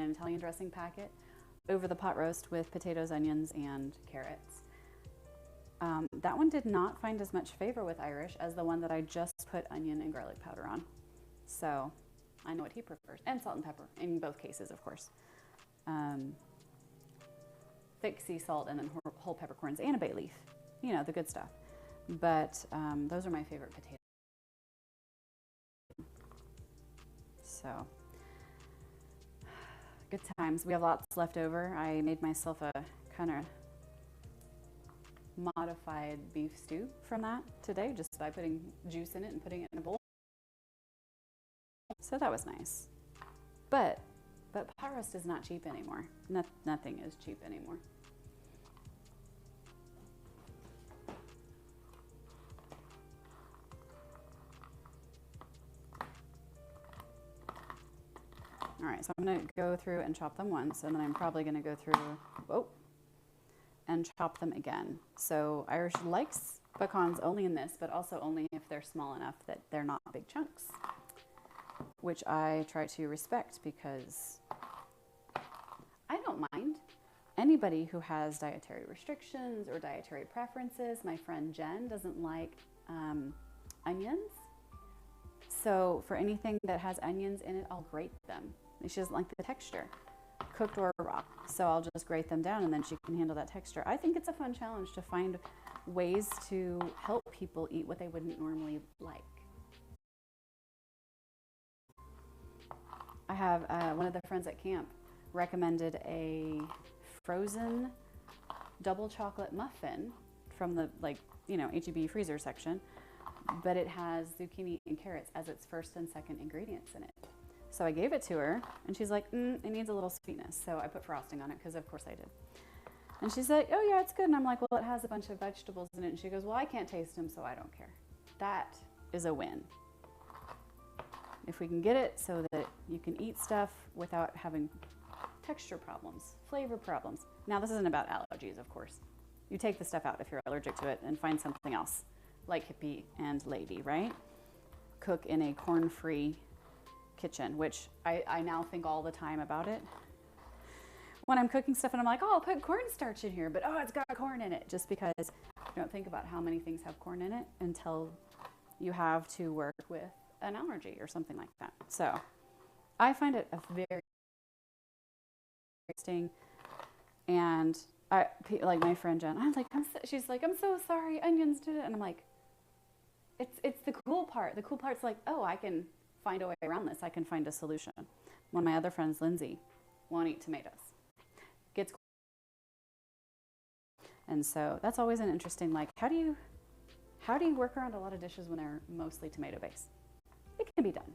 an Italian dressing packet over the pot roast with potatoes, onions, and carrots. That one did not find as much favor with Irish as the one that I just put onion and garlic powder on. So I know what he prefers. And salt and pepper in both cases, of course. Thick sea salt and then whole peppercorns and a bay leaf. You know, the good stuff. But those are my favorite potatoes. So, good times. We have lots left over. I made myself a kind of modified beef stew from that today, just by putting juice in it and putting it in a bowl. So that was nice. But pot roast is not cheap anymore. Nothing is cheap anymore. All right, so I'm gonna go through and chop them once, and then I'm probably gonna go through, and chop them again. So Irish likes pecans only in this, but also only if they're small enough that they're not big chunks, which I try to respect because I don't mind. Anybody who has dietary restrictions or dietary preferences, my friend Jen doesn't like onions. So for anything that has onions in it, I'll grate them. She doesn't like the texture, cooked or raw. So I'll just grate them down and then she can handle that texture. I think it's a fun challenge to find ways to help people eat what they wouldn't normally like. I have one of the friends at camp recommended a frozen double chocolate muffin from the HEB freezer section, but it has zucchini and carrots as its first and second ingredients in it. So I gave it to her and she's like, it needs a little sweetness. So I put frosting on it because of course I did. And she's like, oh yeah, it's good. And I'm like, well, it has a bunch of vegetables in it. And she goes, well, I can't taste them, so I don't care. That is a win. If we can get it so that you can eat stuff without having texture problems, flavor problems. Now this isn't about allergies, of course. You take the stuff out if you're allergic to it and find something else, like Hippie and Lady, right? Cook in a corn-free kitchen, which I now think all the time about it. When I'm cooking stuff and I'm like, oh, I'll put cornstarch in here, but oh, it's got corn in it, just because you don't think about how many things have corn in it until you have to work with an allergy or something like that. So I find it a very interesting, and like my friend Jen, she's like, I'm so sorry, onions did it, and I'm like, it's the cool part. The cool part's like, oh, I can find a way around this. I can find a solution. One of my other friends, Lindsay, won't eat tomatoes. Gets, and so that's always an interesting, like, how do you work around a lot of dishes when they're mostly tomato based? It can be done.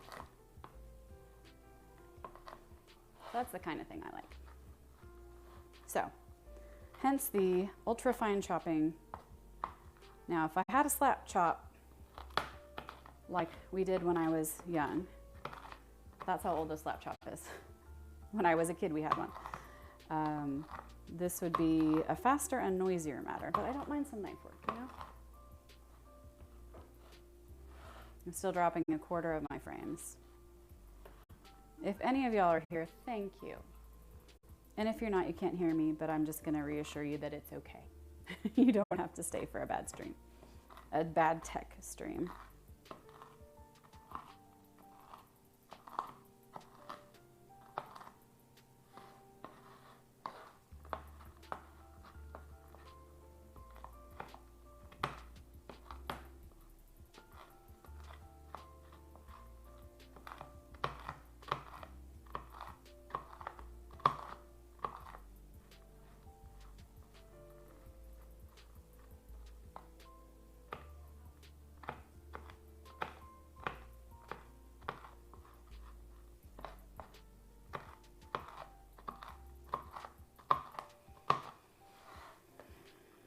That's the kind of thing I like. So, hence the ultra fine chopping. Now, if I had a slap chop like we did when I was young, that's how old a slap chop is. When I was a kid, we had one. This would be a faster and noisier matter, but I don't mind some knife work, you know? I'm still dropping a quarter of my frames. If any of y'all are here, thank you. And if you're not, you can't hear me, but I'm just gonna reassure you that it's okay. You don't have to stay for a bad stream, a bad tech stream.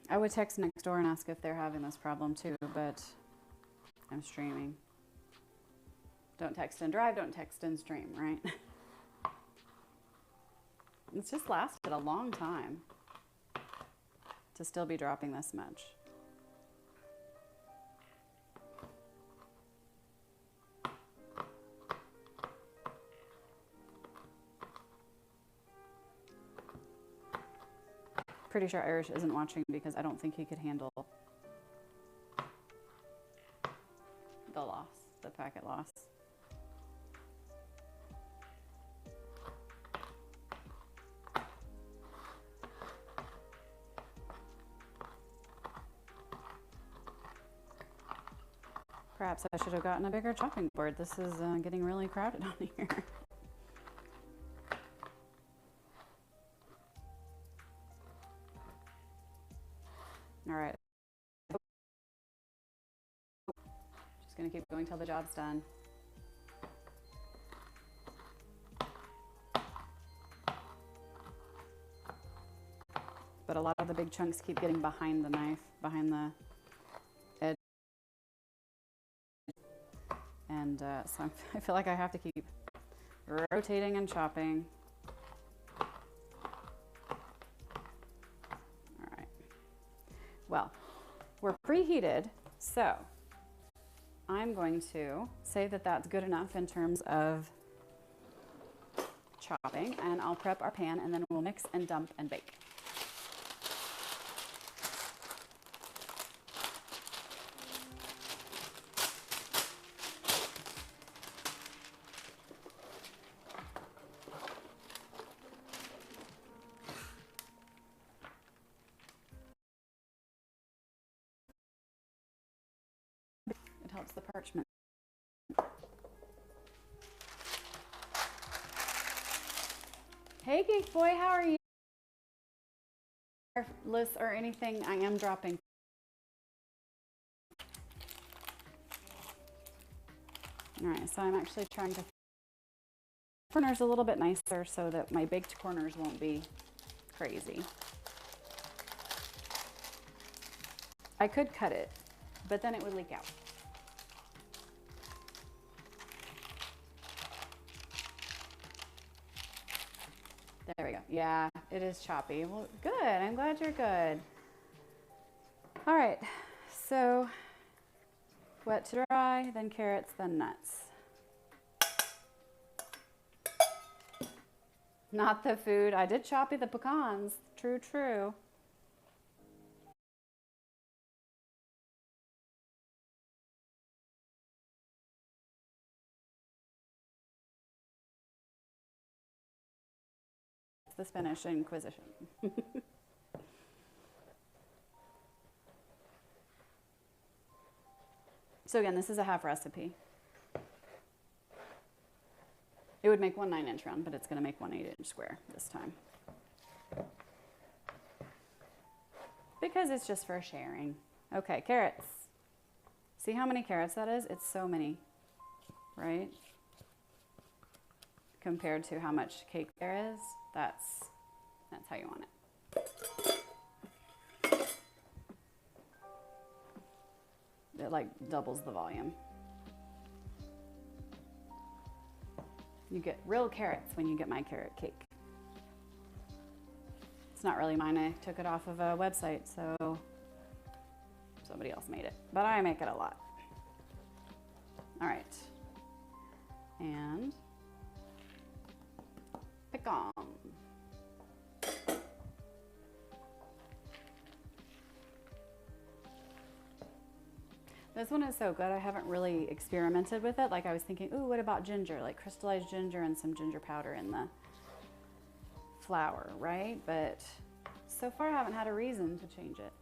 I would text next door and ask if they're having this problem too, but I'm streaming. Don't text and drive, don't text and stream, right? It's just lasted a long time to still be dropping this much. Pretty sure Irish isn't watching because I don't think he could handle the loss, the packet loss. Perhaps I should have gotten a bigger chopping board. This is getting really crowded on here. All right. Just gonna keep going till the job's done. But a lot of the big chunks keep getting behind the knife, behind the edge. And so I feel like I have to keep rotating and chopping. All right. Well, we're preheated, so I'm going to say that that's good enough in terms of chopping, and I'll prep our pan, and then we'll mix and dump and bake. It helps the parchment. Hey Geek Boy, how are you? Lists or anything I am dropping. All right, so I'm actually trying to corners a little bit nicer so that my baked corners won't be crazy. I could cut it, but then it would leak out. There we go. Yeah, it is choppy. Well, good. I'm glad you're good. All right, so wet to dry, then carrots, then nuts. Not the food. I did choppy the pecans. True, true. The Spanish Inquisition. So again, this is a half recipe. It would make one 9-inch round, but it's going to make one 8-inch square this time. Because it's just for sharing. Okay, carrots. See how many carrots that is? It's so many, right? Compared to how much cake there is, that's how you want it. It like doubles the volume. You get real carrots when you get my carrot cake. It's not really mine. I took it off of a website, so somebody else made it. But I make it a lot. All right. And pecan. This one is so good. I haven't really experimented with it. Like I was thinking, ooh, what about ginger? Like crystallized ginger and some ginger powder in the flour, right? But so far I haven't had a reason to change it.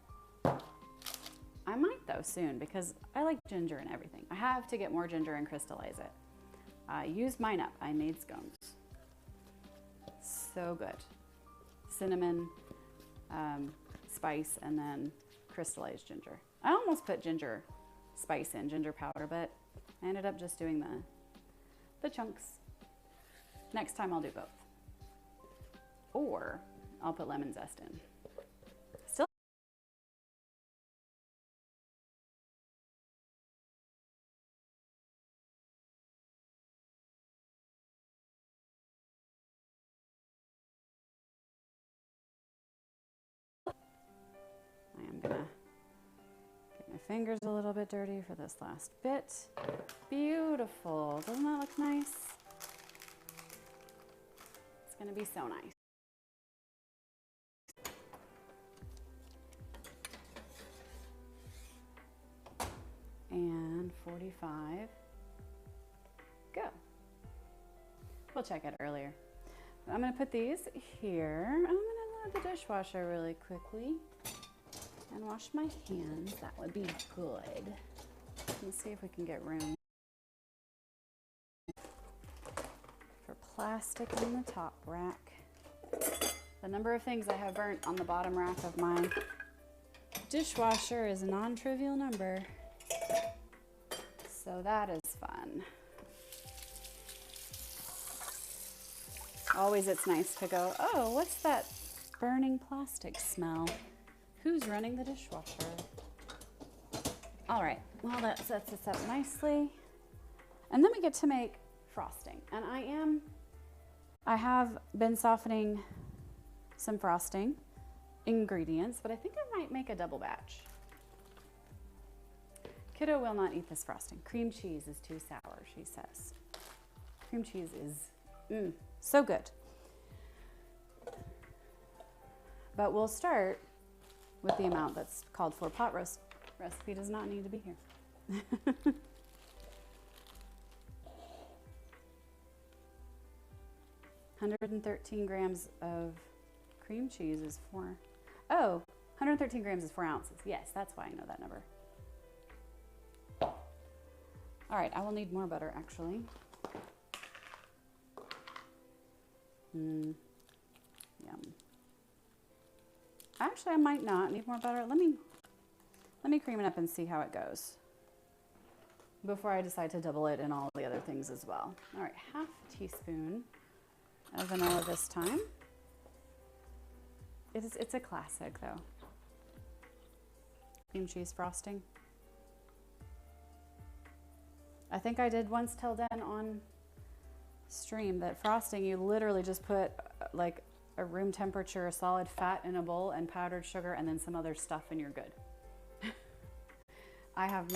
I might though soon because I like ginger and everything. I have to get more ginger and crystallize it. I used mine up. I made scones. So good. Cinnamon, spice, and then crystallized ginger. I almost put ginger spice in, ginger powder, but I ended up just doing the chunks. Next time I'll do both. Or I'll put lemon zest in. Still I am gonna get my fingers a little bit dirty for this last bit. Beautiful. Doesn't that look nice? It's gonna be so nice. 245. Go. We'll check it earlier. I'm going to put these here. I'm going to load the dishwasher really quickly and wash my hands. That would be good. Let's see if we can get room for plastic in the top rack. The number of things I have burnt on the bottom rack of my dishwasher is a non-trivial number. So that is fun. Always it's nice to go, oh, what's that burning plastic smell? Who's running the dishwasher? All right, well, that sets us up nicely. And then we get to make frosting. And I have been softening some frosting ingredients, but I think I might make a double batch. Kiddo will not eat this frosting. Cream cheese is too sour, she says. Cream cheese is so good. But we'll start with the amount that's called for. Pot roast recipe does not need to be here. 113 grams of cream cheese is 113 grams is 4 ounces. Yes, that's why I know that number. All right, I will need more butter actually. Yum. Actually, I might not need more butter. Let me cream it up and see how it goes before I decide to double it and all the other things as well. All right, half a teaspoon of vanilla this time. It's a classic though. Cream cheese frosting. I think I did once tell Dan on stream that frosting, you literally just put like a room temperature solid fat in a bowl and powdered sugar and then some other stuff and you're good. I have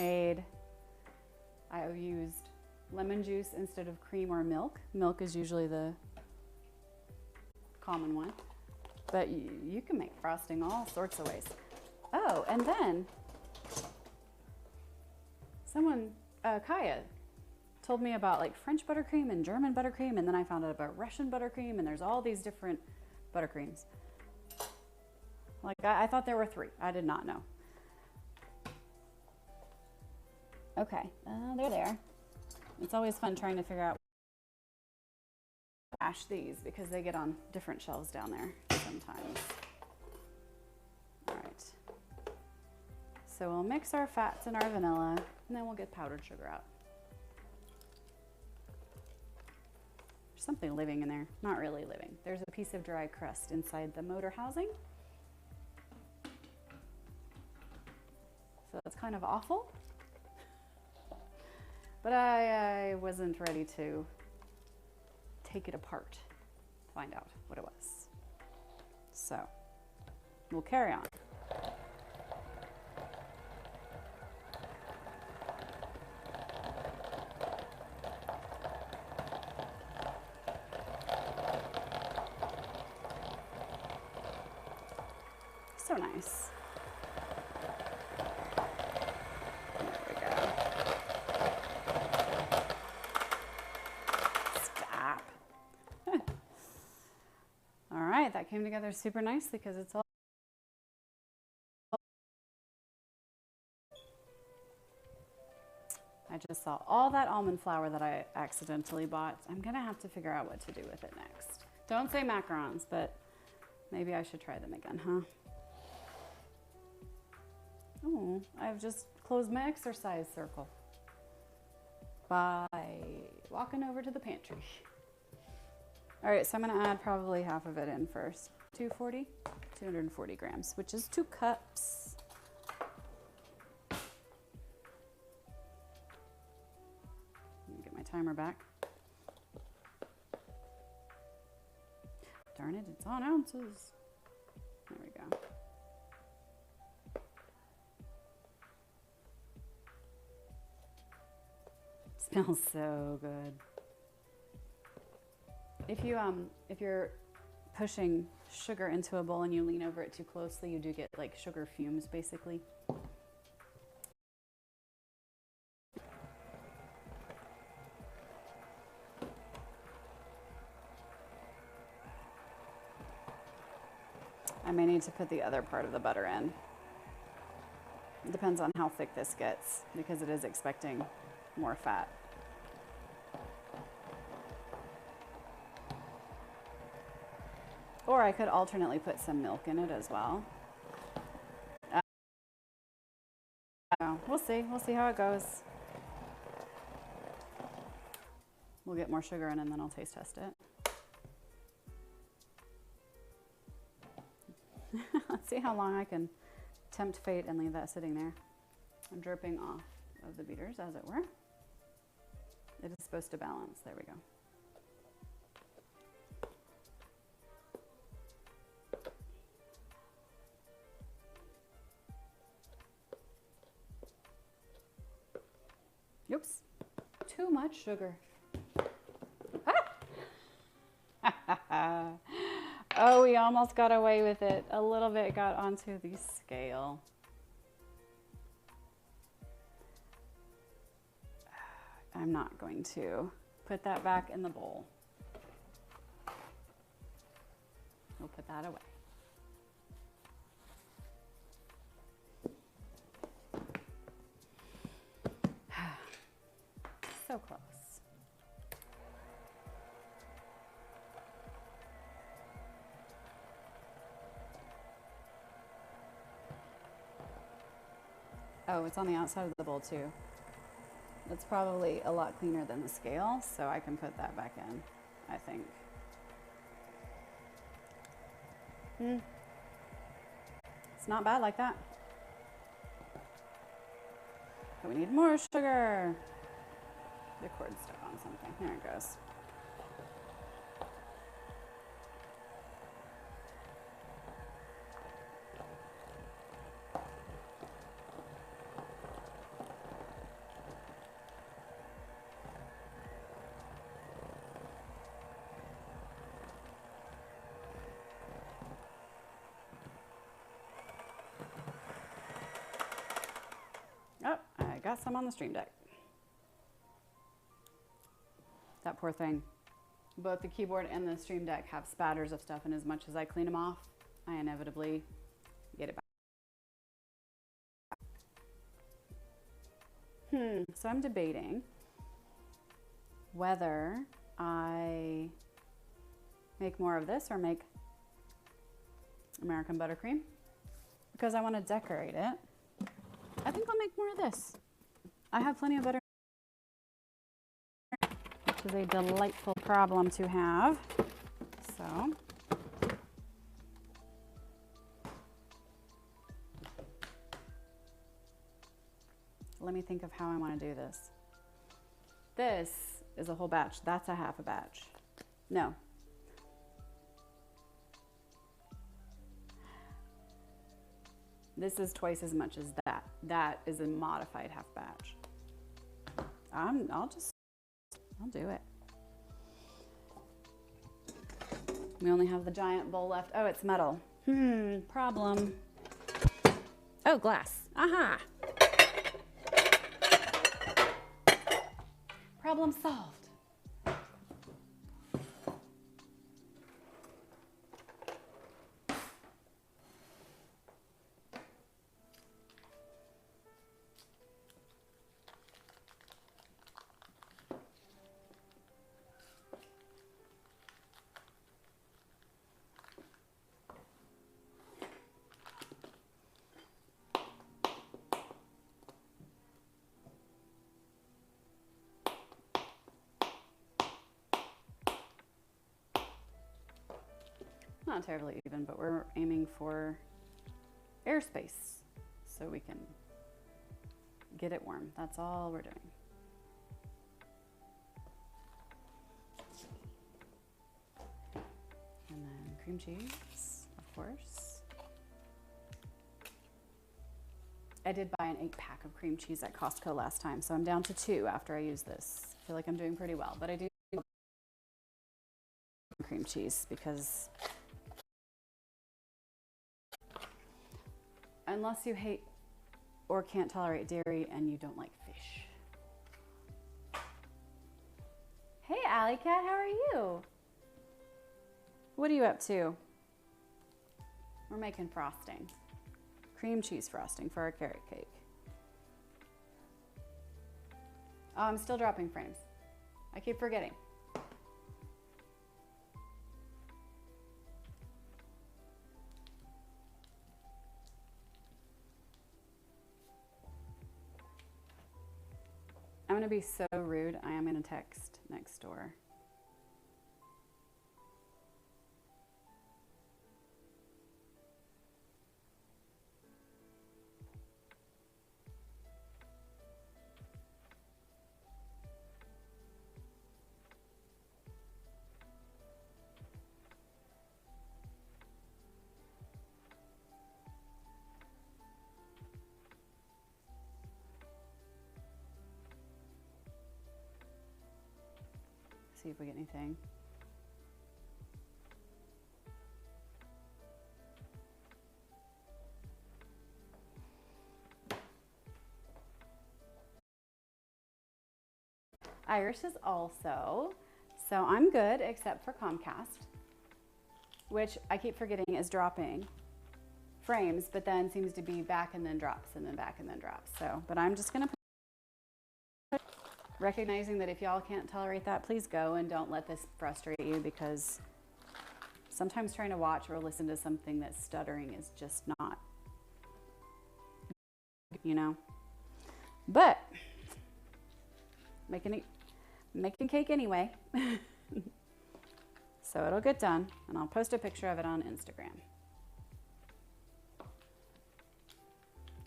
used lemon juice instead of cream or milk. Milk is usually the common one, but you can make frosting all sorts of ways. Oh, and then someone, Kaya, told me about like French buttercream and German buttercream, and then I found out about Russian buttercream, and there's all these different buttercreams. Like I thought there were 3. I did not know. Okay, they're there. It's always fun trying to figure out stash these because they get on different shelves down there sometimes. All right. So we'll mix our fats and our vanilla, and then we'll get powdered sugar out. There's something living in there. Not really living. There's a piece of dry crust inside the motor housing. So that's kind of awful. But I wasn't ready to take it apart to find out what it was. So we'll carry on. So nice. That came together super nicely because it's all I just saw all that almond flour that I accidentally bought. I'm gonna have to figure out what to do with it next. Don't say macarons, but maybe I should try them again, huh? Oh, I've just closed my exercise circle by walking over to the pantry. All right, so I'm gonna add probably half of it in first. 240 grams, which is 2 cups. Let me get my timer back. Darn it, it's on ounces. There we go. Smells so good. If you're pushing sugar into a bowl and you lean over it too closely, you do get like sugar fumes basically. I may need to put the other part of the butter in. It depends on how thick this gets because it is expecting more fat. Or I could alternately put some milk in it as well. We'll see. We'll see how it goes. We'll get more sugar in and then I'll taste test it. Let's see how long I can tempt fate and leave that sitting there. I'm dripping off of the beaters, as it were. It is supposed to balance. There we go. Oops, too much sugar. Ah! Oh, we almost got away with it. A little bit got onto the scale. I'm not going to put that back in the bowl. We'll put that away. So close. Oh, it's on the outside of the bowl too. It's probably a lot cleaner than the scale, so I can put that back in, I think. It's not bad like that. But we need more sugar. The cord's stuck on something. There it goes. Oh, I got some on the Stream Deck. That poor thing. Both the keyboard and the Stream Deck have spatters of stuff, and as much as I clean them off, I inevitably get it back. So I'm debating whether I make more of this or make American buttercream, because I want to decorate it. I think I'll make more of this. I have plenty of butter, which is a delightful problem to have. So, let me think of how I want to do this. This is a whole batch. That's a half a batch. No. This is twice as much as that. That is a modified half batch. I'll do it. We only have the giant bowl left. Oh, it's metal. Problem. Oh, glass. Aha. Problem solved. Not terribly even, but we're aiming for airspace so we can get it warm. That's all we're doing. And then cream cheese, of course. I did buy an 8-pack of cream cheese at Costco last time, so I'm down to 2 after I use this. I feel like I'm doing pretty well, but I do cream cheese because unless you hate or can't tolerate dairy and you don't like fish. Hey, Alley Cat, how are you? What are you up to? We're making frosting. Cream cheese frosting for our carrot cake. Oh, I'm still dropping frames. I keep forgetting. I'm gonna be so rude. I am gonna text next door. See if we get anything. Irish is also, so I'm good except for Comcast, which I keep forgetting is dropping frames, but then seems to be back and then drops and then back and then drops. So, but I'm just gonna recognizing that if y'all can't tolerate that, please go and don't let this frustrate you, because sometimes trying to watch or listen to something that's stuttering is just not, you know. But making cake anyway. So it'll get done, and I'll post a picture of it on Instagram.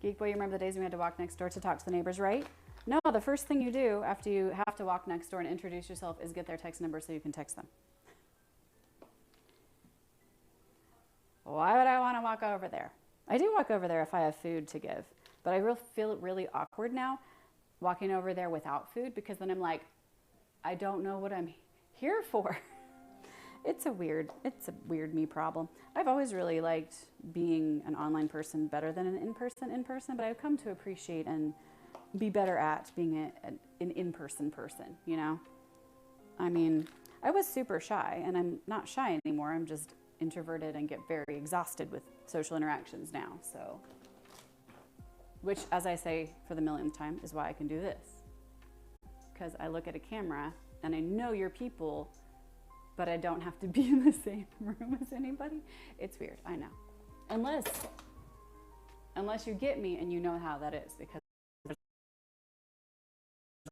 Geek Boy, you remember the days when we had to walk next door to talk to the neighbors, right? No, the first thing you do after you have to walk next door and introduce yourself is get their text number so you can text them. Why would I want to walk over there? I do walk over there if I have food to give, but I feel really awkward now walking over there without food, because then I'm like, I don't know what I'm here for. It's a weird me problem. I've always really liked being an online person better than an in-person, but I've come to appreciate and be better at being an in-person person, you know? I mean, I was super shy, and I'm not shy anymore. I'm just introverted and get very exhausted with social interactions now, so. Which, as I say for the millionth time, is why I can do this. Because I look at a camera, and I know you're people, but I don't have to be in the same room as anybody. It's weird, I know. Unless you get me and you know how that is, because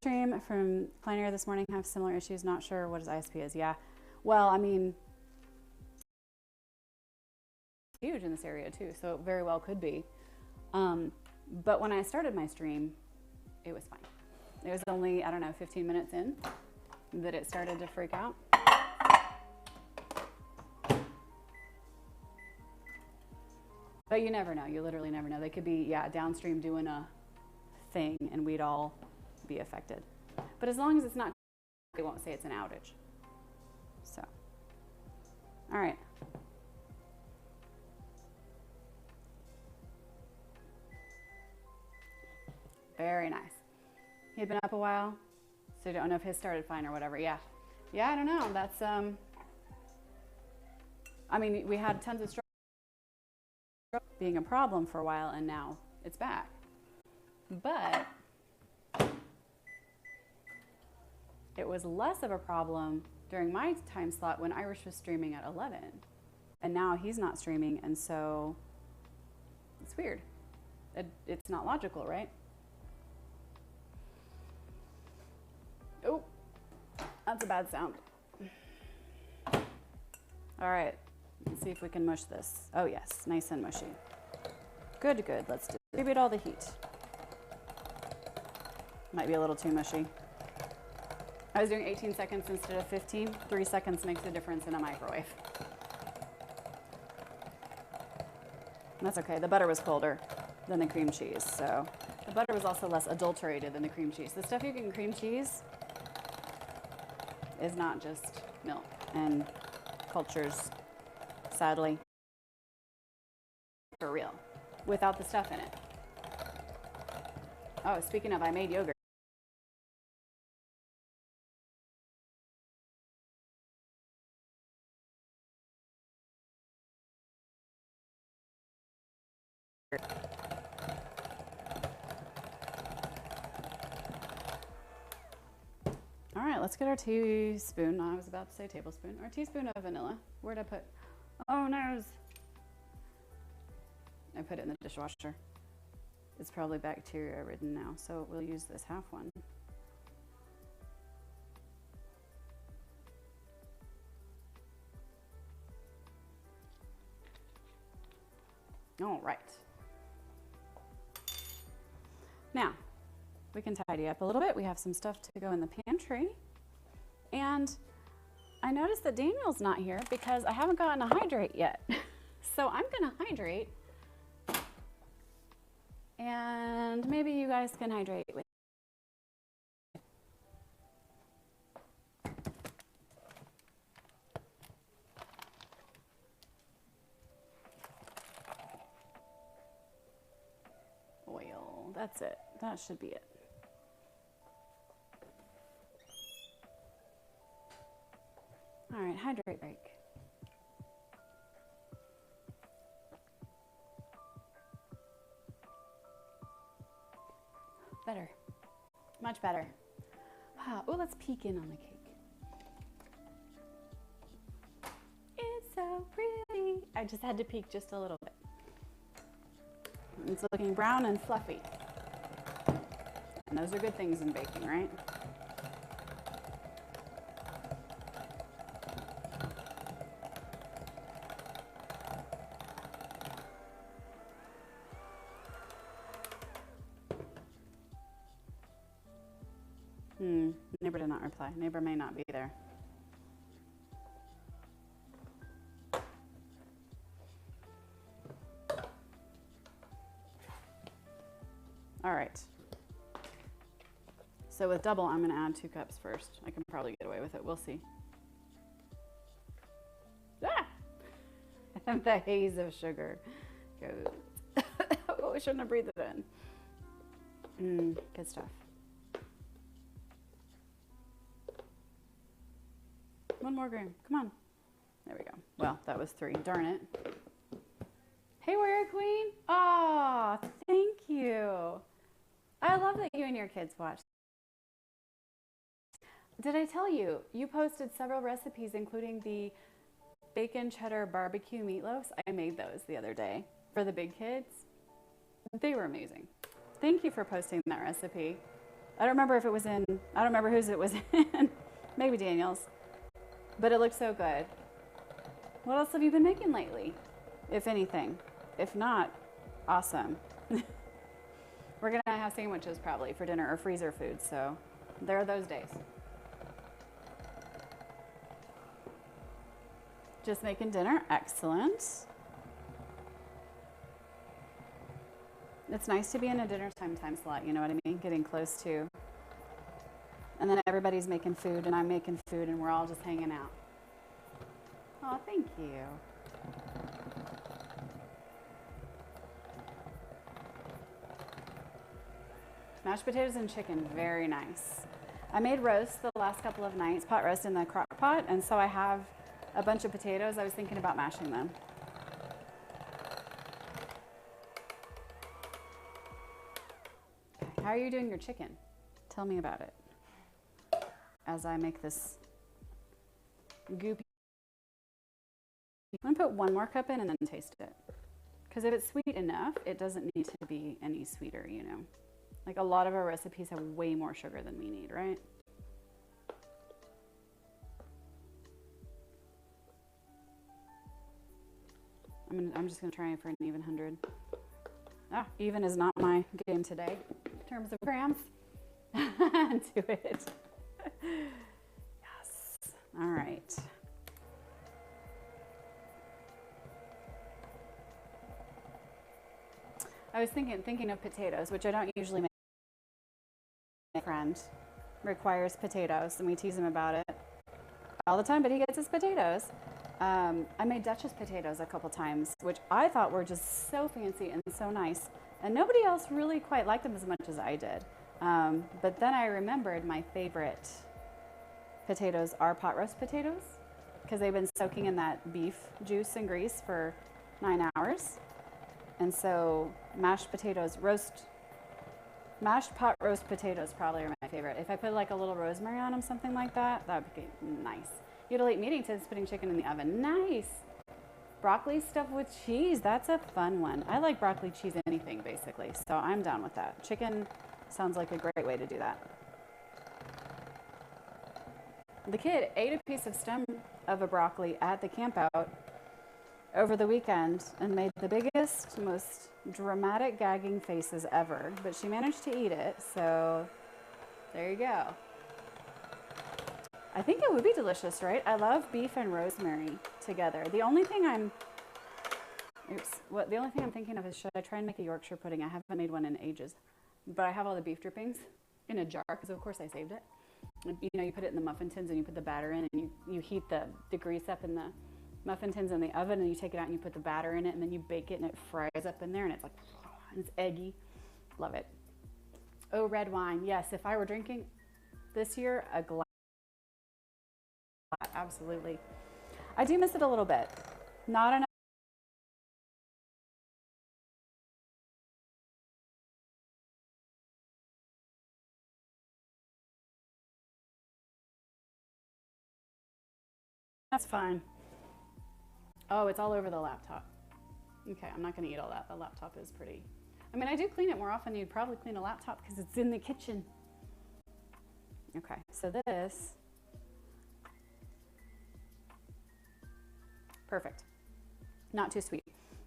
stream from Plein Air this morning have similar issues. Not sure what his ISP is. Yeah, well, I mean, it's huge in this area too, so it very well could be. But when I started my stream, it was fine. It was only, I don't know, 15 minutes in that it started to freak out. But you never know. You literally never know. They could be, yeah, downstream doing a thing, and we'd all be affected. But as long as it's not, they won't say it's an outage. So, all right. Very nice. He'd been up a while, so I don't know if his started fine or whatever. Yeah. Yeah, I don't know. That's, I mean, we had tons of struggle being a problem for a while, and now it's back. But it was less of a problem during my time slot when Irish was streaming at 11. And now he's not streaming, and so it's weird. It's not logical, right? Oh, that's a bad sound. All right, let's see if we can mush this. Oh yes, nice and mushy. Good, good. Let's distribute all the heat. Might be a little too mushy. I was doing 18 seconds instead of 15. 3 seconds makes a difference in a microwave. That's okay. The butter was colder than the cream cheese, so the butter was also less adulterated than the cream cheese. The stuff you get in cream cheese is not just milk and cultures, sadly, for real, without the stuff in it. Oh, speaking of, I made yogurt. All right, let's get our teaspoon. I was about to say tablespoon. Our teaspoon of vanilla. Where'd I put? Oh no! I put it in the dishwasher. It's probably bacteria ridden now, so we'll use this half one. All right. Now, we can tidy up a little bit. We have some stuff to go in the pantry. And I noticed that Daniel's not here because I haven't gotten to hydrate yet. So I'm gonna hydrate. And maybe you guys can hydrate with oil. That's it. That should be it. All right, hydrate break. Better. Much better. Oh, let's peek in on the cake. It's so pretty. I just had to peek just a little bit. It's looking brown and fluffy. And those are good things in baking, right? Neighbor did not reply. Neighbor may not be there. All right. So with double, I'm going to add 2 cups first. I can probably get away with it. We'll see. Ah! And the haze of sugar goes. Oh, I shouldn't have breathed it in. Good stuff. One more gram. Come on. There we go. Well, that was 3. Darn it. Hey, Warrior Queen. Aw, thank you. I love that you and your kids watch. Did I tell you, you posted several recipes, including the bacon cheddar barbecue meatloaves? I made those the other day for the big kids. They were amazing. Thank you for posting that recipe. I don't remember if it was in, I don't remember whose it was in. Maybe Daniel's. But it looks so good. What else have you been making lately, if anything? If not, awesome. We're gonna have sandwiches probably for dinner or freezer food, so there are those days. Just making dinner, excellent. It's nice to be in a dinner time slot, you know what I mean? Getting close to. And then everybody's making food and I'm making food and we're all just hanging out. Oh, thank you. Mashed potatoes and chicken, very nice. I made roast the last couple of nights, pot roast in the crock pot, and so I have a bunch of potatoes. I was thinking about mashing them. How are you doing your chicken? Tell me about it as I make this goopy. I'm gonna put 1 more cup in and then taste it. Because if it's sweet enough, it doesn't need to be any sweeter, you know. Like a lot of our recipes have way more sugar than we need, right? I'm just gonna try for an even 100. Ah, even is not my game today in terms of grams. Do it. Yes. All right. I was thinking of potatoes, which I don't usually make. My friend requires potatoes, and we tease him about it all the time, but he gets his potatoes. I made Duchess potatoes a couple times, which I thought were just so fancy and so nice, and nobody else really quite liked them as much as I did. But then I remembered my favorite potatoes are pot roast potatoes, because they've been soaking in that beef juice and grease for 9 hours. And so mashed pot roast potatoes probably are my favorite. If I put like a little rosemary on them, something like that, that would be nice. You had a late meeting since putting chicken in the oven. Nice. Broccoli stuffed with cheese. That's a fun one. I like broccoli cheese anything basically, so I'm down with that. Chicken sounds like a great way to do that. The kid ate a piece of stem of a broccoli at the campout over the weekend and made the biggest, most dramatic gagging faces ever, but she managed to eat it, so there you go. I think it would be delicious, right? I love beef and rosemary together. The only thing I'm thinking of is, should I try and make a Yorkshire pudding? I haven't made one in ages, but I have all the beef drippings in a jar because of course I saved it. You know, you put it in the muffin tins and you put the batter in, and you heat the grease up in the muffin tins in the oven, and you take it out and you put the batter in it, and then you bake it and it fries up in there, and it's like, and it's eggy. Love it. Oh, red wine. Yes, if I were drinking this year, a glass. Absolutely. I do miss it a little bit. Not enough. That's fine. Oh, it's all over the laptop. Okay, I'm not going to eat all that. The laptop is pretty. I mean, I do clean it more often than you'd probably clean a laptop because it's in the kitchen. Okay, so this. Perfect. Not too sweet.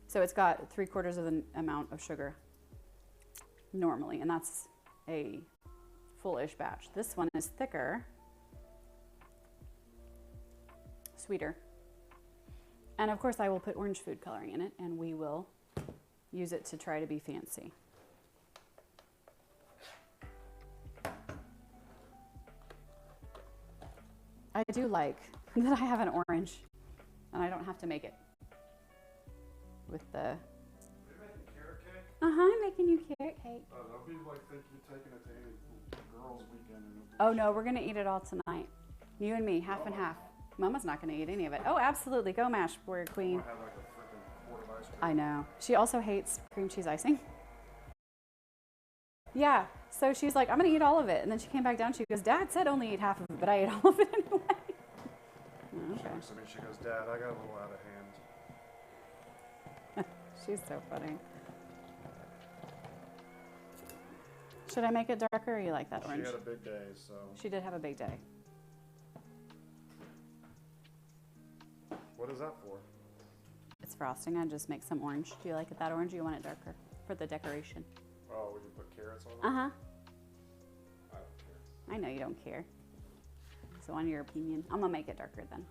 So it's got 3/4 of the amount of sugar normally, and that's a full-ish batch. This one is thicker, sweeter. And of course I will put orange food coloring in it, and we will use it to try to be fancy. I do like that I have an orange and I don't have to make it with the... Are you making carrot cake? I'm making you carrot cake. That'll be like think you're taking it to any girls' weekend. Oh no, we're gonna eat it all tonight. You and me, half and half. Mama's not gonna eat any of it. Oh, absolutely, go mash, warrior queen. I have like a freaking quart of ice cream. I know. She also hates cream cheese icing. Yeah, so she's like, I'm gonna eat all of it. And then she came back down, she goes, Dad said only eat half of it, but I ate all of it anyway. Okay. She looks at me, she goes, Dad, I got a little out of hand. She's so funny. Should I make it darker, or you like that orange? She had a big day, so. She did have a big day. What is that for? It's frosting. I just make some orange. Do you like it that orange, or you want it darker for the decoration? Oh, would you put carrots on it? Uh-huh. I don't care. I know you don't care. So on your opinion, I'm gonna make it darker then.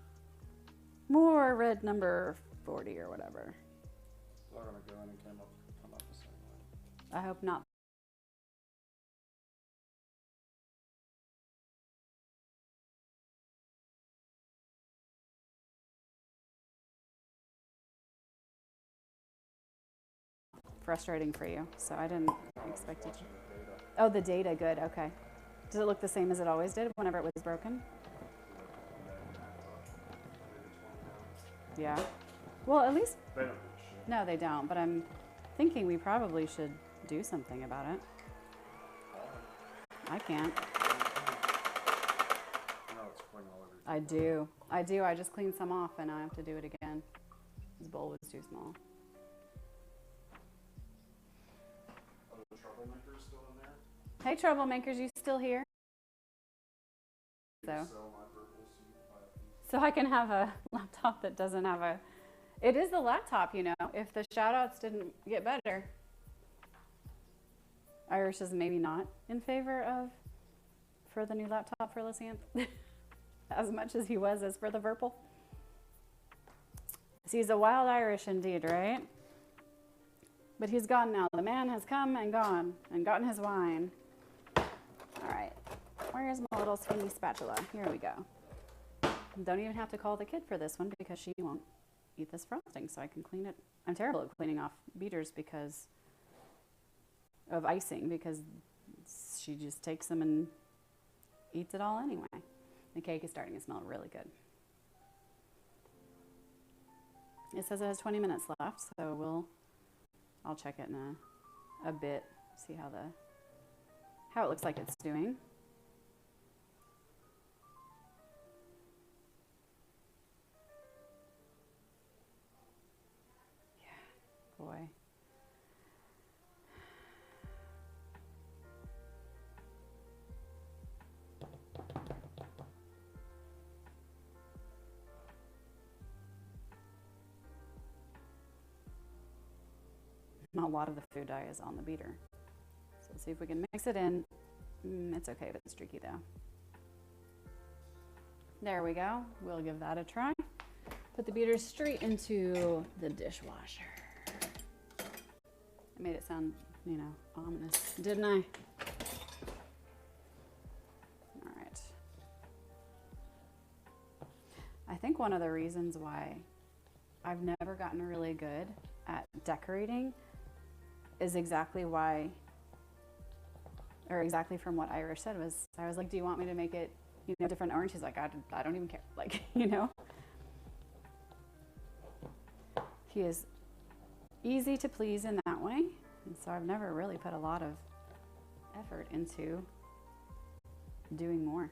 More red number 40 or whatever. It's not gonna go in and come up the same way. I hope not. Frustrating for you, so I didn't expect it to. Oh, the data, good, okay. Does it look the same as it always did whenever it was broken? Yeah. Well, at least. They don't do shit. No, they don't, but I'm thinking we probably should do something about it. I can't. No, it's clean all over. I do. I do. I just cleaned some off and I have to do it again. This bowl was too small. Are the troublemakers still in there? Hey, troublemakers, you still here? So I can have a laptop that doesn't have a... It is the laptop, you know. If the shout-outs didn't get better. Irish is maybe not in favor for the new laptop for Lysianth as much as he was as for the Virpal. So he's a wild Irish indeed, right? But he's gone now. The man has come and gone and gotten his wine. All right, where's my little skinny spatula? Here we go. Don't even have to call the kid for this one because she won't eat this frosting, so I can clean it. I'm terrible at cleaning off beaters because of icing, because she just takes them and eats it all anyway. The cake is starting to smell really good. It says it has 20 minutes left, so we'll I'll check it in a bit, see how it looks like it's doing. Yeah, boy. A lot of the food dye is on the beater. So let's see if we can mix it in. It's okay if it's streaky though. There we go. We'll give that a try. Put the beater straight into the dishwasher. I made it sound, you know, ominous, didn't I? All right. I think one of the reasons why I've never gotten really good at decorating is exactly why, or exactly from what Irish said was, I was like, do you want me to make it, you know, different orange? He's like, I don't even care. Like, you know, he is easy to please in that way. And so I've never really put a lot of effort into doing more,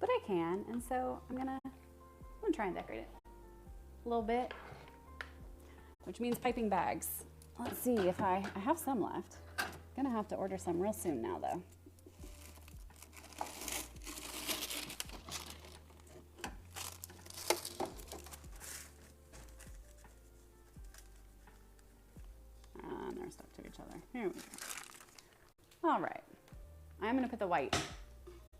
but I can. And so I'm gonna try and decorate it a little bit, which means piping bags. Let's see if I have some left. I'm gonna have to order some real soon now though. And they're stuck to each other. Here we go. All right, I'm gonna put the white.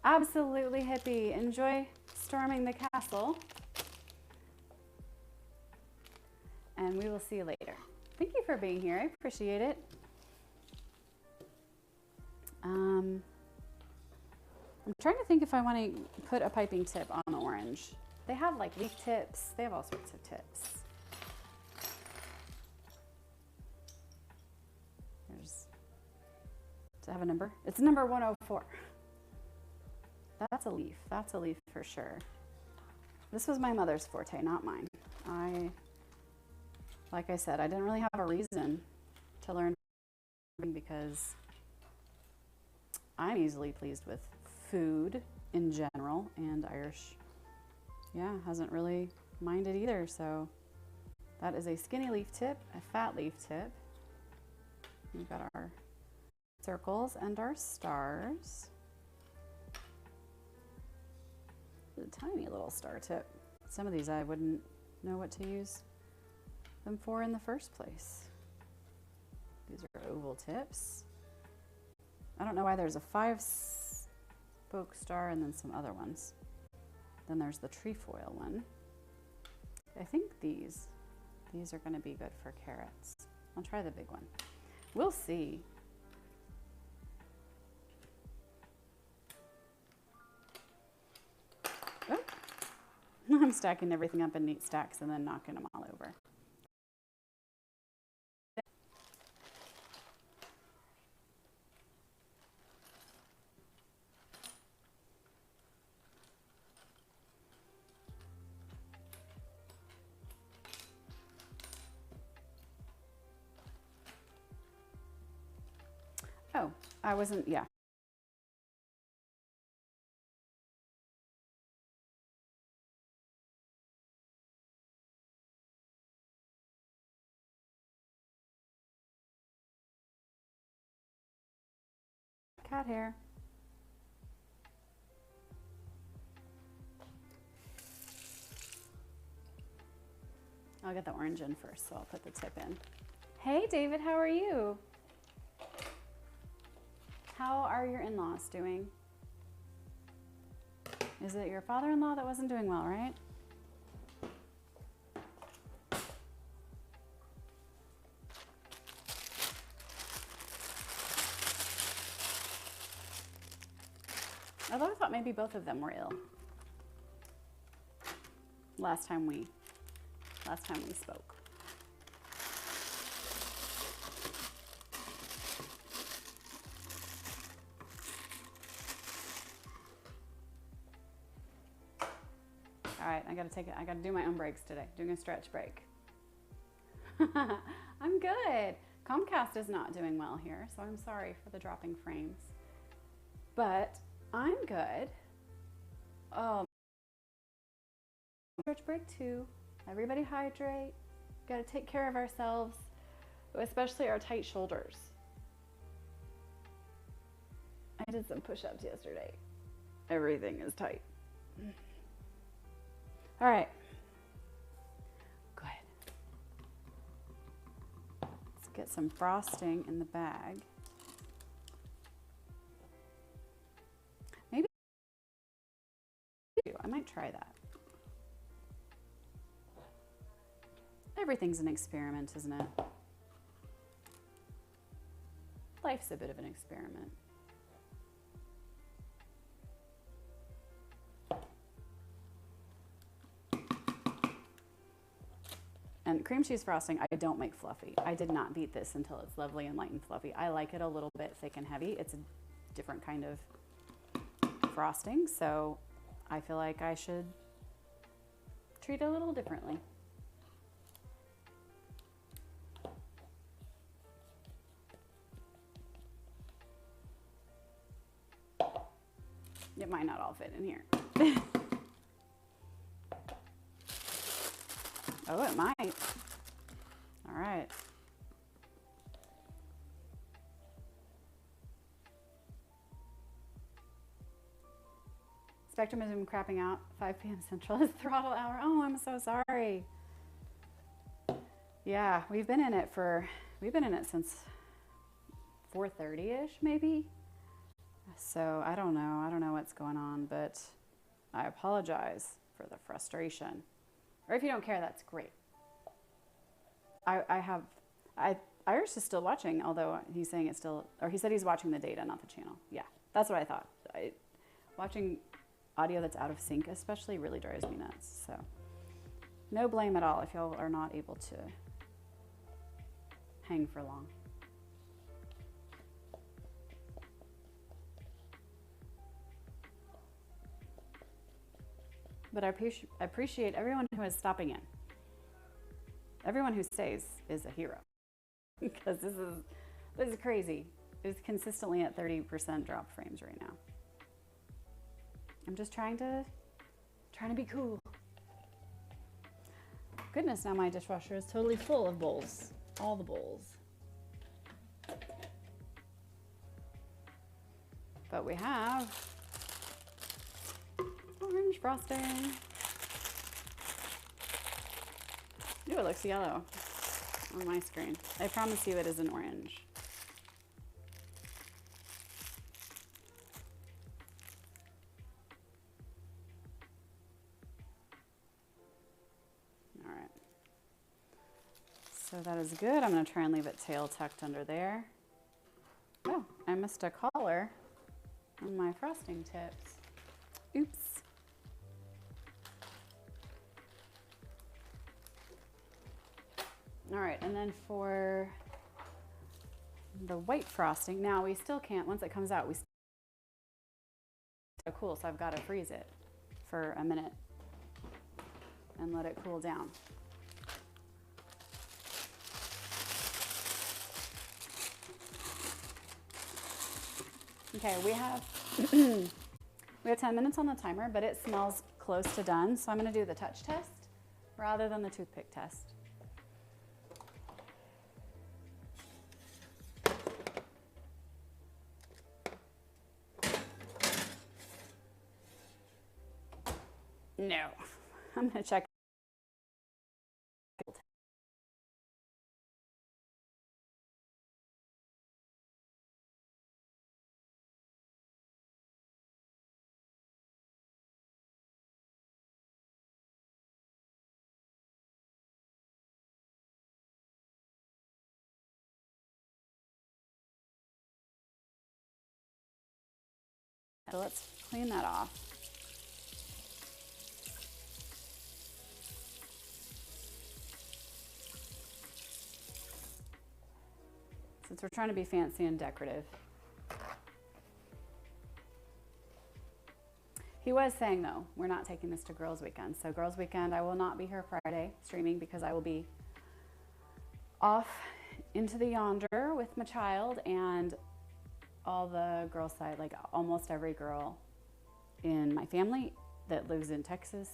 Absolutely hippie. Enjoy storming the castle. And we will see you later. Thank you for being here. I appreciate it. I'm trying to think if I want to put a piping tip on the orange. They have like leaf tips. They have all sorts of tips. Does it have a number? It's number 104. That's a leaf. That's a leaf for sure. This was my mother's forte, not mine. Like I said, I didn't really have a reason to learn because I'm easily pleased with food in general, and Irish, yeah, hasn't really minded either. So that is a skinny leaf tip, a fat leaf tip. We've got our circles and our stars. A tiny little star tip. Some of these I wouldn't know what to use them for in the first place. These are oval tips. I don't know why there's a 5-spoke star and then some other ones. Then there's the trefoil one. I think these are going to be good for carrots. I'll try the big one. We'll see. Oh. I'm stacking everything up in neat stacks and then knocking them all over. Oh, I wasn't, yeah. Cat hair. I'll get the orange in first, so I'll put the tip in. Hey, David, how are you? How are your in-laws doing? Is it your father-in-law that wasn't doing well, right? Although I thought maybe both of them were ill last time we spoke. All right, I gotta do my own breaks today. Doing a stretch break. I'm good. Comcast is not doing well here, so I'm sorry for the dropping frames. But I'm good. Oh, stretch break 2. Everybody hydrate. Got to take care of ourselves, especially our tight shoulders. I did some push-ups yesterday. Everything is tight. All right. Good. Let's get some frosting in the bag. Maybe I might try that. Everything's an experiment, isn't it? Life's a bit of an experiment. And cream cheese frosting, I don't make fluffy. I did not beat this until it's lovely and light and fluffy. I like it a little bit thick and heavy. It's a different kind of frosting, so I feel like I should treat it a little differently. It might not all fit in here. Oh, it might. All right. Spectrum has been crapping out. 5 p.m. Central is throttle hour. Oh, I'm so sorry. Yeah, we've been in it since 4:30-ish, maybe. So I don't know what's going on, but I apologize for the frustration. Or if you don't care, that's great. Irish is still watching, although he's saying it's still, or he said he's watching the data, not the channel. Yeah, that's what I thought. Watching audio that's out of sync especially really drives me nuts. So no blame at all if y'all are not able to hang for long. But I appreciate everyone who is stopping in. Everyone who stays is a hero, because this is crazy. It's consistently at 30% drop frames right now. I'm just trying to be cool. Goodness, now my dishwasher is totally full of bowls. All the bowls. But we have orange frosting. Ooh, it looks yellow on my screen. I promise you it is an orange. All right. So that is good. I'm going to try and leave it tail tucked under there. Oh, I missed a collar on my frosting tips. Oops. All right, and then for the white frosting, now we still can't, once it comes out, we still so cool, so I've got to freeze it for a minute and let it cool down. Okay, we have 10 minutes on the timer, but it smells close to done, so I'm going to do the touch test rather than the toothpick test. No, I'm going to check. So let's clean that off. Since we're trying to be fancy and decorative. He was saying, though, we're not taking this to Girls Weekend. So Girls Weekend, I will not be here Friday streaming because I will be off into the yonder with my child and all the girl side, like almost every girl in my family that lives in Texas,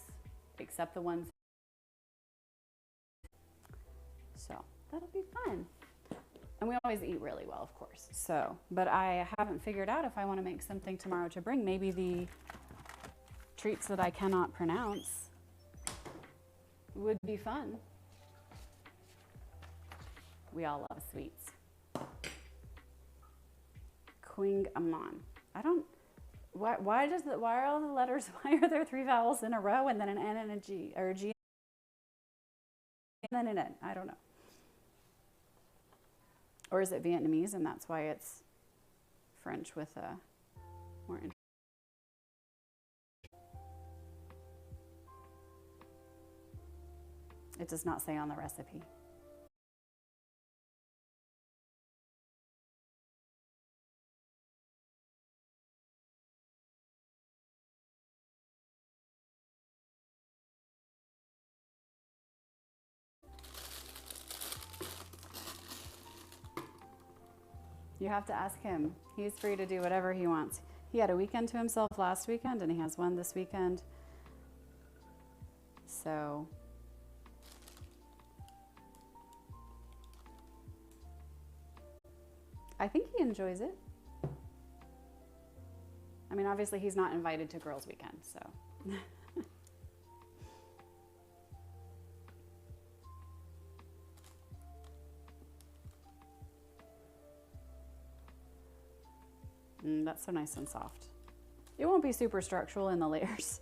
except the ones. So that'll be fun. And we always eat really well, of course. So, but I haven't figured out if I want to make something tomorrow to bring. Maybe the treats that I cannot pronounce would be fun. We all love sweets. Quing Amon. I don't, why are all the letters, why are there 3 vowels in a row and then an N and a G, or a G and then an N? I don't know. Or is it Vietnamese and that's why it's French with a more interesting. It does not say on the recipe. You have to ask him. He's free to do whatever he wants. He had a weekend to himself last weekend and he has one this weekend. So I think he enjoys it. I mean, obviously he's not invited to girls' weekend, so. That's so nice and soft. It won't be super structural in the layers.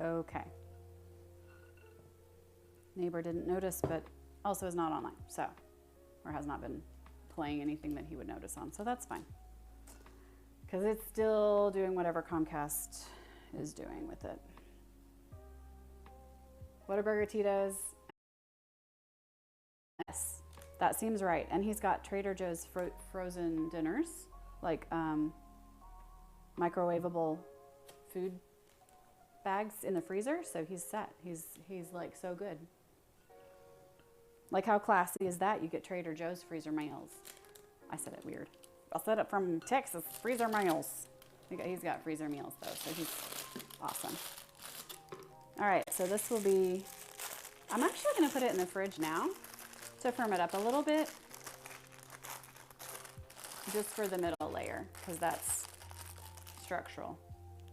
Okay. Neighbor didn't notice, but also is not online, so, or has not been playing anything that he would notice on, so that's fine. Because it's still doing whatever Comcast is doing with it. Whataburger Tito's. Yes, that seems right. And he's got Trader Joe's frozen dinners, like microwavable food bags in the freezer, so he's set. He's like so good. Like how classy is that? You get Trader Joe's freezer meals. I said it weird. I'll set it from Texas, freezer meals. He's got freezer meals though, so he's awesome. All right, so this will be, I'm actually gonna put it in the fridge now to firm it up a little bit, just for the middle layer, because that's structural.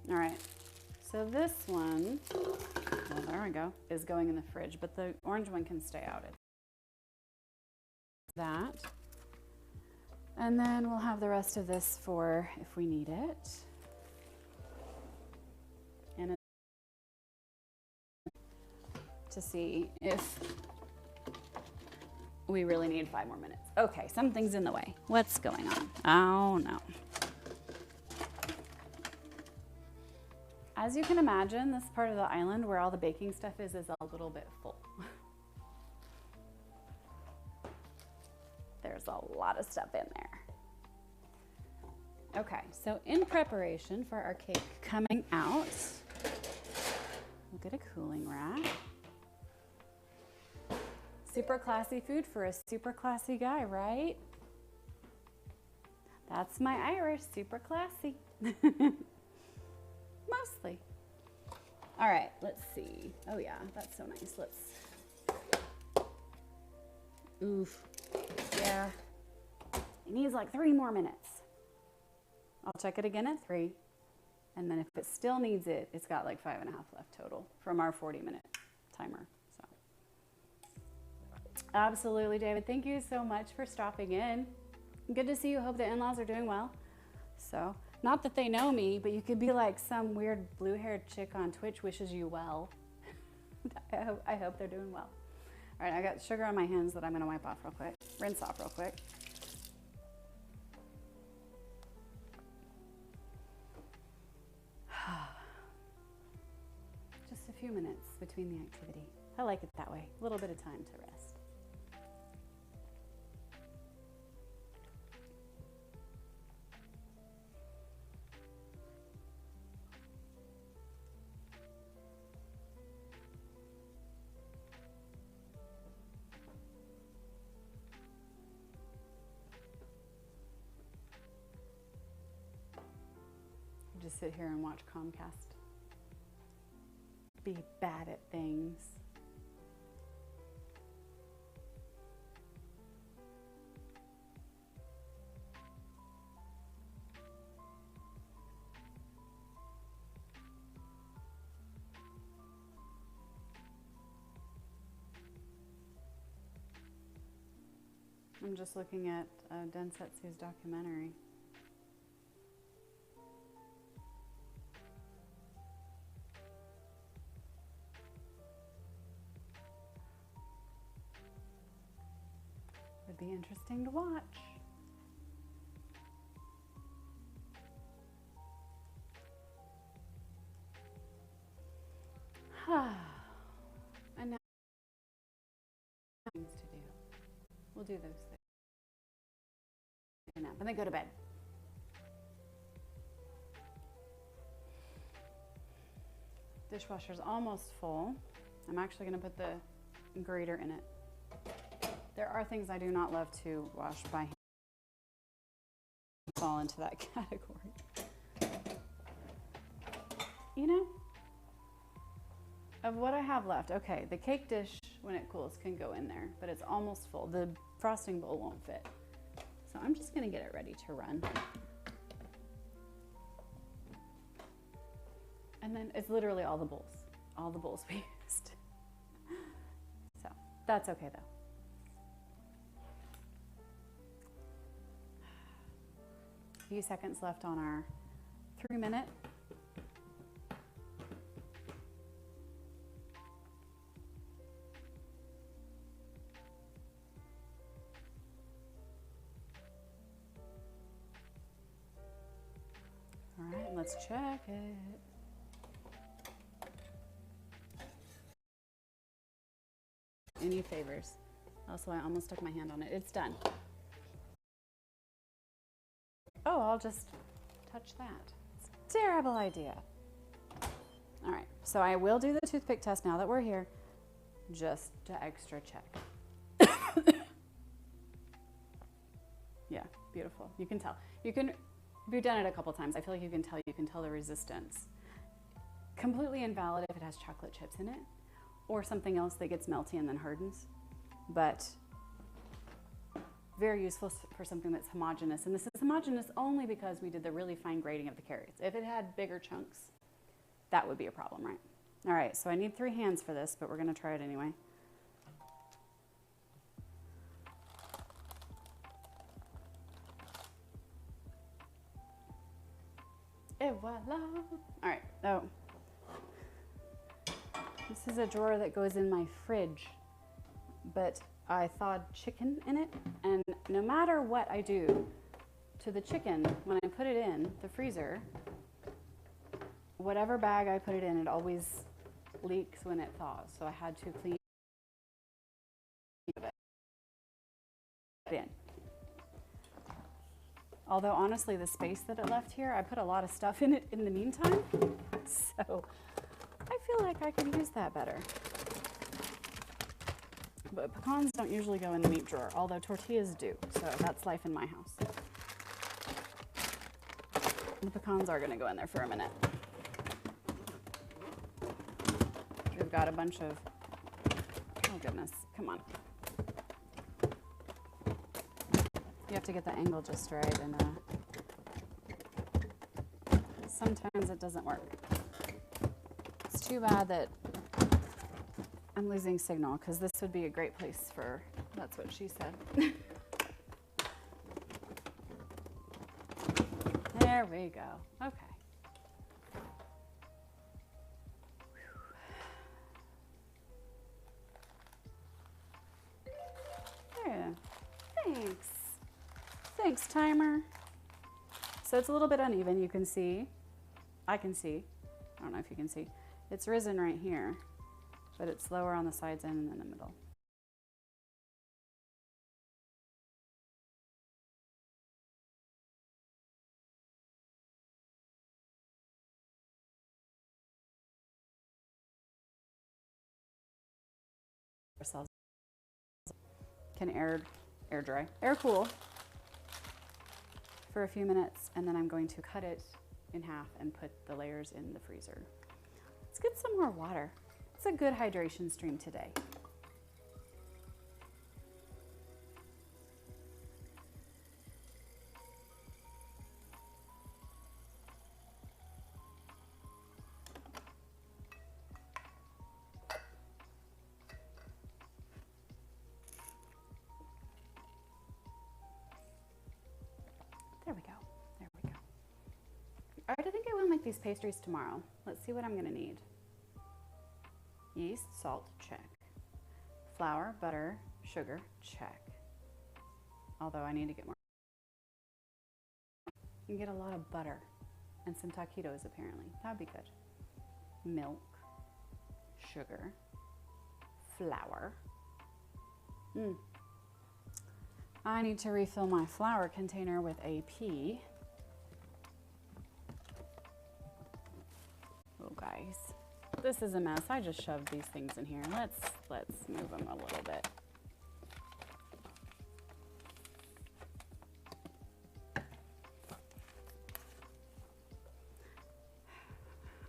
All right. So this one, well, there we go, is going in the fridge, but the orange one can stay out. That. And then we'll have the rest of this for if we need it. And to see if we really need 5 more minutes. Okay, something's in the way. What's going on? Oh no. As you can imagine, this part of the island where all the baking stuff is a little bit full. There's a lot of stuff in there. Okay, so in preparation for our cake coming out, we'll get a cooling rack. Super classy food for a super classy guy, right? That's my Irish, super classy. Mostly. All right, let's see. Oh yeah, that's so nice. Let's, oof, yeah. It needs like 3 more minutes. I'll check it again at 3. And then if it still needs it, it's got like 5.5 left total from our 40-minute timer. So, absolutely, David. Thank you so much for stopping in. Good to see you. Hope the in-laws are doing well. So, not that they know me, but you could be like some weird blue-haired chick on Twitch wishes you well. I hope they're doing well. All right, I got sugar on my hands that I'm gonna wipe off real quick. Rinse off real quick. few minutes between the activity. I like it that way, a little bit of time to rest. Just sit here and watch Comcast be bad at things. I'm just looking at Densetsu's documentary. Would be interesting to watch. And now things to do. We'll do those things. And then go to bed. Dishwasher's almost full. I'm actually going to put the grater in it. There are things I do not love to wash by hand. Fall into that category. You know, of what I have left, okay, the cake dish, when it cools, can go in there, but it's almost full. The frosting bowl won't fit. So I'm just gonna get it ready to run. And then it's literally all the bowls we used. So that's okay though. A few seconds left on our 3-minute. All right, let's check it. Any favors? Also, I almost stuck my hand on it. It's done. Oh, I'll just touch that. It's a terrible idea. All right, so I will do the toothpick test now that we're here, just to extra check. Yeah, beautiful. You can tell. You can, if you've done it a couple times, I feel like you can tell the resistance. Completely invalid if it has chocolate chips in it, or something else that gets melty and then hardens, but very useful for something that's homogeneous. And this is homogeneous only because we did the really fine grating of the carrots. If it had bigger chunks, that would be a problem, right? All right, so I need 3 hands for this, but we're gonna try it anyway. Et voila. All right, oh. This is a drawer that goes in my fridge, but I thawed chicken in it, and no matter what I do to the chicken, when I put it in the freezer, whatever bag I put it in, it always leaks when it thaws, so I had to clean it in. Although honestly, the space that it left here, I put a lot of stuff in it in the meantime, so I feel like I could use that better. But pecans don't usually go in the meat drawer, although tortillas do, so that's life in my house. The pecans are gonna go in there for a minute. We've got a bunch of, oh goodness, come on. You have to get the angle just right, and sometimes it doesn't work. It's too bad that I'm losing signal, because this would be a great place for, that's what she said. There we go. Okay. There. Thanks. Thanks, timer. So it's a little bit uneven, you can see. I can see. I don't know if you can see. It's risen right here, but it's lower on the sides and in the middle. Ourselves can air cool for a few minutes, and then I'm going to cut it in half and put the layers in the freezer. Let's get some more water. It's a good hydration stream today. There we go. There we go. All right, I think I will make these pastries tomorrow. Let's see what I'm going to need. Yeast, salt, check. Flour, butter, sugar, check. Although I need to get more. You can get a lot of butter and some taquitos apparently. That would be good. Milk, sugar, flour. I need to refill my flour container with AP. Oh guys, this is a mess. I just shoved these things in here. Let's move them a little bit.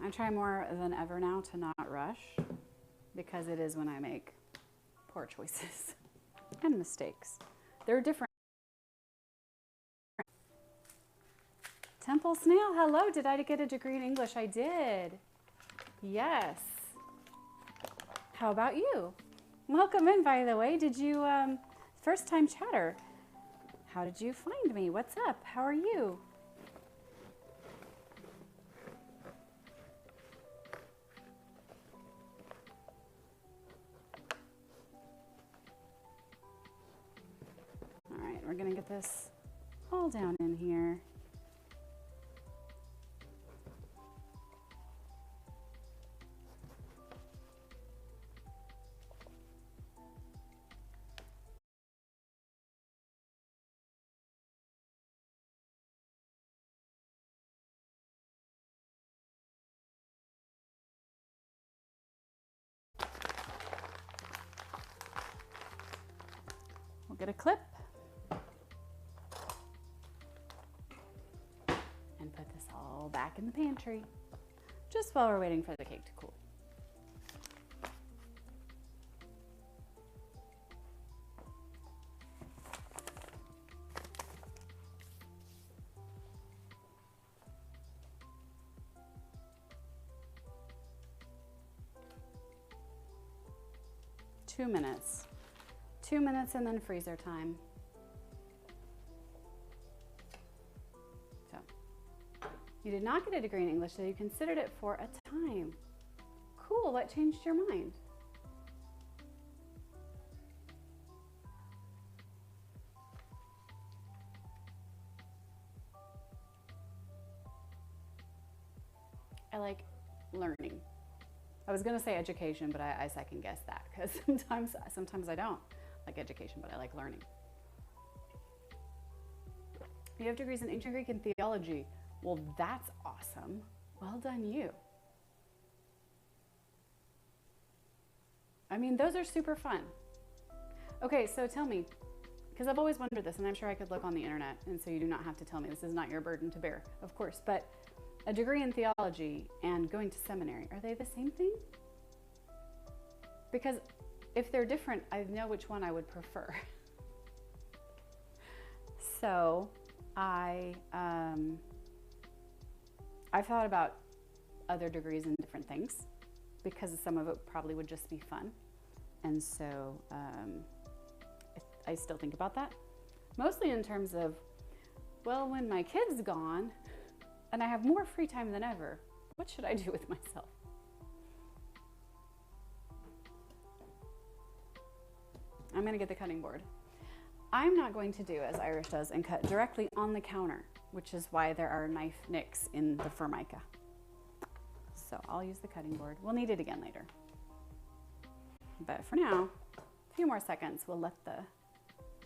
I try more than ever now to not rush, because it is when I make poor choices and mistakes. They're different. Temple Snail, hello. Did I get a degree in English? I did. Yes. How about you? Welcome in, by the way. Did you, first time chatter. How did you find me? What's up? How are you? All right, we're gonna get this all down in here. We'll get a clip and put this all back in the pantry just while we're waiting for the cake to cool. Two minutes. 2 minutes and then freezer time. So, you did not get a degree in English, so you considered it for a time. Cool, what changed your mind? I like learning. I was gonna say education, but I second guess that, because sometimes I don't like education, but I like learning. You have degrees in ancient Greek and theology. Well, that's awesome. Well done you. I mean, those are super fun. Okay, so tell me, because I've always wondered this, and I'm sure I could look on the internet, and so you do not have to tell me. This is not your burden to bear, of course, but a degree in theology and going to seminary, are they the same thing? Because if they're different, I know which one I would prefer. So I've thought about other degrees in different things, because some of it probably would just be fun. And so I still think about that. Mostly in terms of, well, when my kid's gone and I have more free time than ever, what should I do with myself? I'm gonna get the cutting board. I'm not going to do as Irish does and cut directly on the counter, which is why there are knife nicks in the Formica. So I'll use the cutting board. We'll need it again later. But for now, a few more seconds, we'll let the